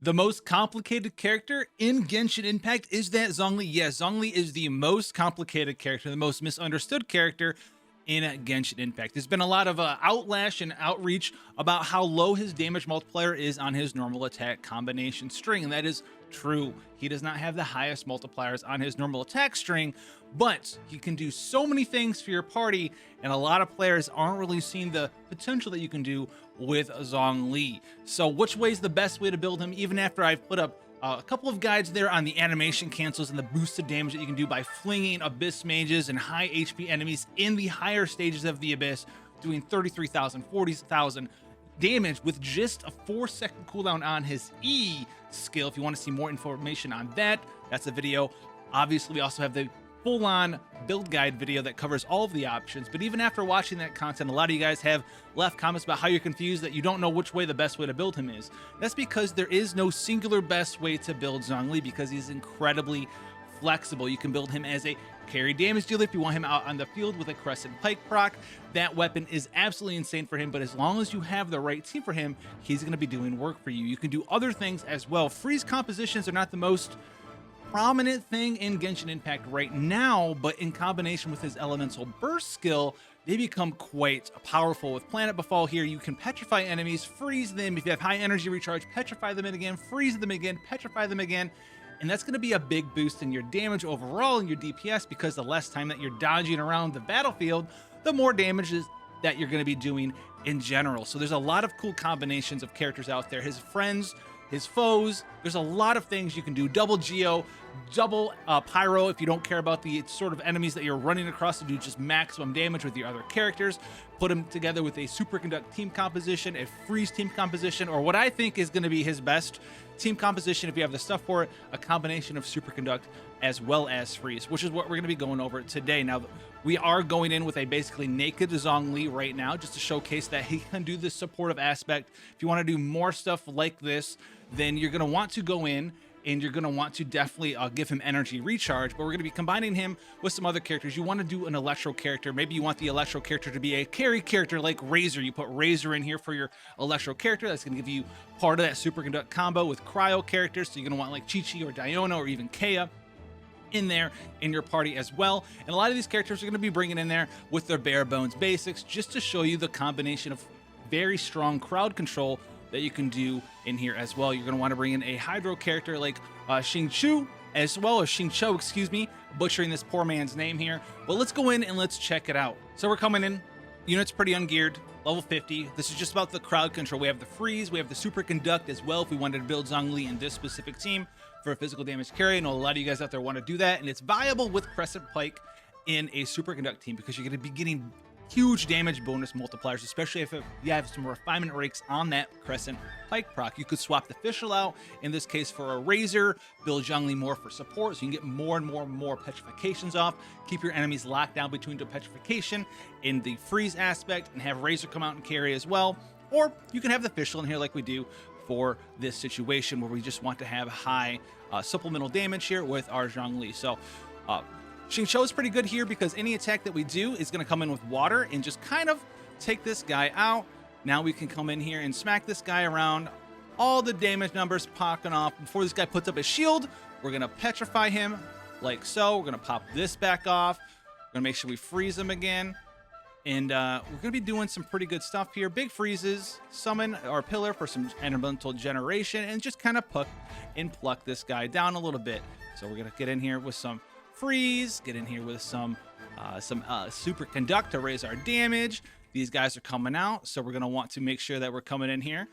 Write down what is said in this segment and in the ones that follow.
The most complicated character in Genshin Impact is that Zhongli. Yes, Zhongli is the most complicated character, the most misunderstood character in Genshin Impact. There's been a lot of outlash and outreach about how low his damage multiplier is on his normal attack combination string, and that is true. He does not have the highest multipliers on his normal attack string, but he can do so many things for your party, and a lot of players aren't really seeing the potential that you can do with Zhongli. So which way is the best way to build him? Even after I've put up a couple of guides there on the animation cancels and the boosted damage that you can do by flinging Abyss mages and high HP enemies in the higher stages of the Abyss, doing 33,000, 40,000 damage with just a 4-second cooldown on his E skill. If you want to see more information on that, that's a video. Obviously, we also have the full-on build guide video that covers all of the options. But even after watching that content, a lot of you guys have left comments about how you're confused, that you don't know which way the best way to build him is. That's because there is no singular best way to build Zhongli, because he's incredibly flexible. You can build him as a carry damage dealer if you want him out on the field with a Crescent Pike proc. That weapon is absolutely insane for him, but as long as you have the right team for him, he's going to be doing work for you. You can do other things as well. Freeze compositions are not the most prominent thing in Genshin Impact right now, but in combination with his elemental burst skill, they become quite powerful. With Planet Befall here, you can petrify enemies, freeze them. If you have high energy recharge, petrify them again, freeze them again, petrify them again. And that's going to be a big boost in your damage overall and your DPS, because the less time that you're dodging around the battlefield, the more damage that you're going to be doing in general. So there's a lot of cool combinations of characters out there. His friends, his foes, there's a lot of things you can do. Double Geo, double Pyro if you don't care about the sort of enemies that you're running across, to do just maximum damage with your other characters. Put them together with a Superconduct team composition, a Freeze team composition, or what I think is going to be his best team composition if you have the stuff for it, a combination of Superconduct as well as Freeze, which is what we're going to be going over today. Now, we are going in with a basically naked Zhongli right now, just to showcase that he can do this supportive aspect. If you want to do more stuff like this, then you're going to want to go in and you're going to want to definitely give him energy recharge, but we're going to be combining him with some other characters. You want to do an Electro character. Maybe you want the Electro character to be a carry character like Razor. You put Razor in here for your Electro character. That's going to give you part of that Superconduct combo with Cryo characters. So you're going to want like Chi-Chi or Diona or even Kea in there in your party as well. And a lot of these characters are going to be bringing in there with their bare bones basics, just to show you the combination of very strong crowd control that you can do in here as well. You're going to want to bring in a Hydro character like Xingqiu, as well as Xingqiu, excuse me, butchering this poor man's name here. But let's go in and let's check it out. So we're coming in, unit's pretty ungeared, level 50. This is just about the crowd control. We have the Freeze, we have the Superconduct as well if we wanted to build Zhongli in this specific team for a physical damage carry. I know a lot of you guys out there want to do that, and it's viable with Crescent Pike in a Superconduct team, because you're going to be getting huge damage bonus multipliers, especially if you have some refinement rakes on that Crescent Pike proc. You could swap the Fischl out, in this case for a Razor, build Zhongli more for support, so you can get more and more petrifications off, keep your enemies locked down between the petrification in the Freeze aspect, and have Razor come out and carry as well. Or you can have the Fischl in here like we do for this situation, where we just want to have high supplemental damage here with our Zhongli. So Xingqiu is pretty good here, because any attack that we do is going to come in with water and just kind of take this guy out. Now we can come in here and smack this guy around. All the damage numbers popping off. Before this guy puts up his shield, we're going to petrify him like so. We're going to pop this back off. We're going to make sure we freeze him again. And we're going to be doing some pretty good stuff here. Big freezes, summon our pillar for some elemental generation, and just kind of pluck this guy down a little bit. So we're going to get in here with some Freeze, get in here with some Superconduct to raise our damage. These guys are coming out, so we're going to want to make sure that we're coming in here.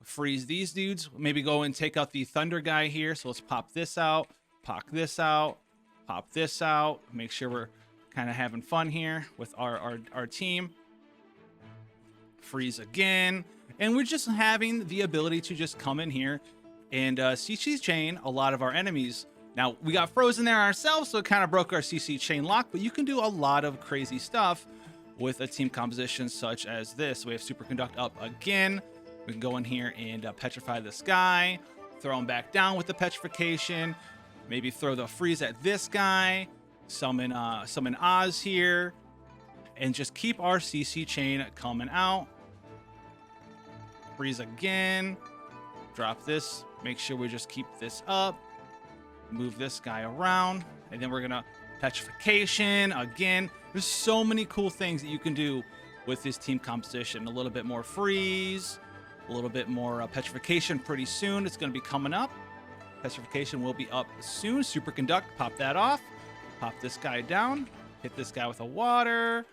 Freeze these dudes. Maybe go and take out the Thunder guy here. So let's pop this out, pop this out, pop this out. Make sure we're kind of having fun here with our team. Freeze again. And we're just having the ability to just come in here and CC chain a lot of our enemies. Now, we got frozen there ourselves, so it kind of broke our CC chain lock, but you can do a lot of crazy stuff with a team composition such as this. We have Superconduct up again. We can go in here and petrify this guy, throw him back down with the petrification, maybe throw the Freeze at this guy, summon Oz here, and just keep our CC chain coming out. Freeze again. Drop this. Make sure we just keep this up. Move this guy around. And then we're going to petrification. Again, there's so many cool things that you can do with this team composition. A little bit more freeze. A little bit more petrification pretty soon. It's going to be coming up. Petrification will be up soon. Superconduct. Pop that off. Pop this guy down. Hit this guy with a water.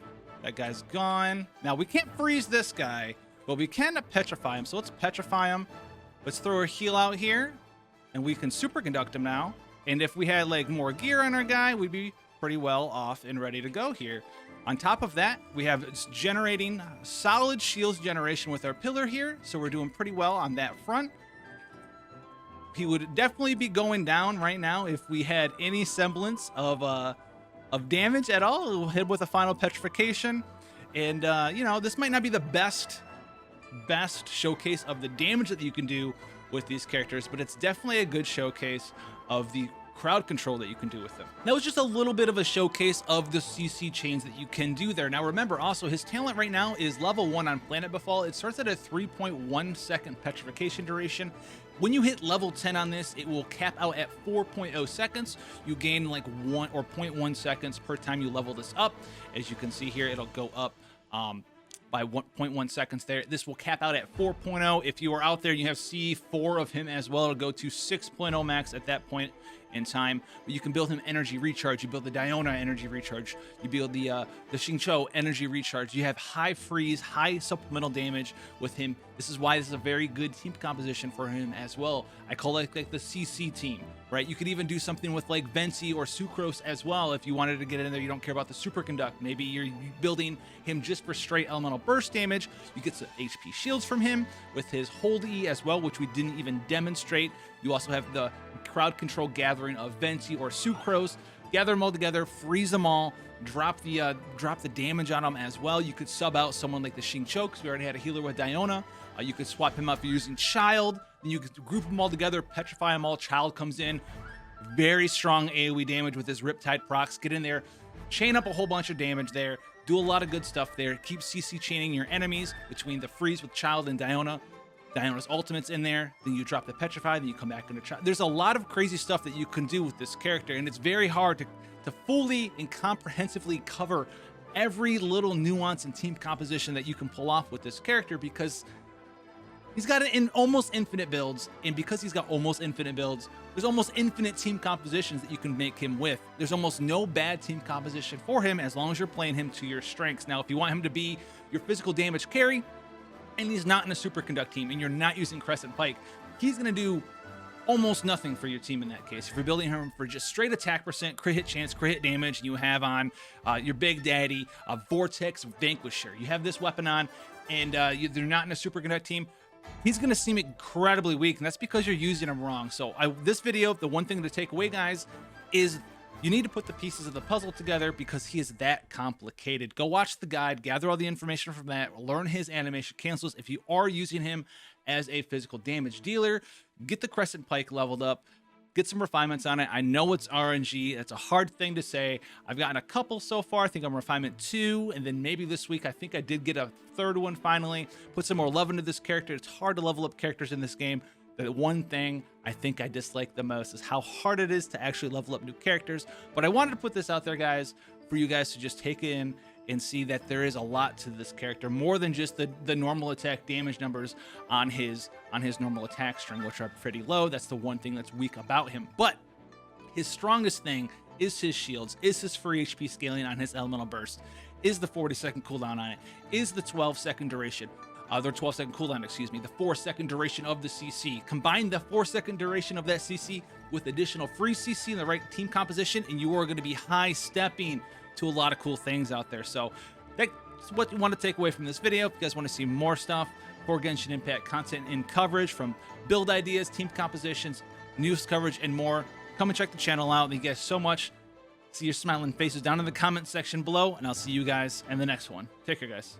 That guy's gone. Now, we can't freeze this guy, but we can petrify him. So let's petrify him. Let's throw a heal out here, and we can superconduct him now. And if we had like more gear on our guy, we'd be pretty well off and ready to go here. On top of that, we have generating solid shields generation with our pillar here. So we're doing pretty well on that front. He would definitely be going down right now if we had any semblance of damage at all. We'll hit with a final petrification. And, you know, this might not be the best showcase of the damage that you can do with these characters, but it's definitely a good showcase of the crowd control that you can do with them. That was just a little bit of a showcase of the CC chains that you can do there. Now remember also, his talent right now is level 1 on Planet Befall. It starts at a 3.1 second petrification duration. When you hit level 10 on this, it will cap out at 4.0 seconds. You gain like 1 or 0.1 seconds per time you level this up. As you can see here, it'll go up by 1.1 seconds there. This will cap out at 4.0. If you are out there and you have C4 of him as well, it'll go to 6.0 max at that point in time. But you can build him energy recharge. You build the Diona energy recharge. You build the Xingqiu energy recharge. You have high freeze, high supplemental damage with him. This is why this is a very good team composition for him as well. I call it like the CC team, right? You could even do something with like Venti or Sucrose as well if you wanted to get in there. You don't care about the superconduct. Maybe you're building him just for straight elemental burst damage. You get some HP shields from him with his hold E as well, which we didn't even demonstrate. You also have the crowd control gathering of Venti or Sucrose. Gather them all together, freeze them all, drop the damage on them as well. You could sub out someone like the Xingqiu because we already had a healer with Diona. You could swap him out for using Child. Then you could group them all together, petrify them all. Child comes in, very strong AoE damage with his Riptide procs. Get in there, chain up a whole bunch of damage there. Do a lot of good stuff there. Keep CC chaining your enemies between the freeze with Child and Diona. Diona's ultimate's in there, then you drop the petrify, then you come back into Child. There's a lot of crazy stuff that you can do with this character, and it's very hard to fully and comprehensively cover every little nuance and team composition that you can pull off with this character, because he's got almost infinite builds, and because he's got almost infinite builds, there's almost infinite team compositions that you can make him with. There's almost no bad team composition for him as long as you're playing him to your strengths. Now, if you want him to be your physical damage carry, and he's not in a superconduct team, and you're not using Crescent Pike, he's going to do almost nothing for your team in that case. If you're building him for just straight attack percent, crit hit chance, crit hit damage, and you have on your Big Daddy, Vortex Vanquisher, you have this weapon on, and they're not in a superconduct team, he's going to seem incredibly weak, and that's because you're using him wrong. So this video, the one thing to take away, guys, is you need to put the pieces of the puzzle together because he is that complicated. Go watch the guide, gather all the information from that, learn his animation cancels. If you are using him as a physical damage dealer, get the Crescent Pike leveled up, get some refinements on it. I know it's RNG. It's a hard thing to say. I've gotten a couple so far. I think I'm refinement 2, and then maybe this week I think I did get a third one finally. Put some more love into this character. It's hard to level up characters in this game. The one thing I think I dislike the most is how hard it is to actually level up new characters. But I wanted to put this out there, guys, for you guys to just take in and see that there is a lot to this character, more than just the normal attack damage numbers on his normal attack string, which are pretty low. That's the one thing that's weak about him. But his strongest thing is his shields, is his free HP scaling on his elemental burst, is the 40-second cooldown on it, is the 12-second duration. Their 12-second cooldown, excuse me, the 4-second duration of the CC. Combine the 4-second duration of that CC with additional free CC in the right team composition, and you are going to be high-stepping to a lot of cool things out there. So that's what you want to take away from this video. If you guys want to see more stuff for Genshin Impact content and coverage from build ideas, team compositions, news coverage, and more, come and check the channel out. Thank you guys so much. See your smiling faces down in the comment section below, and I'll see you guys in the next one. Take care, guys.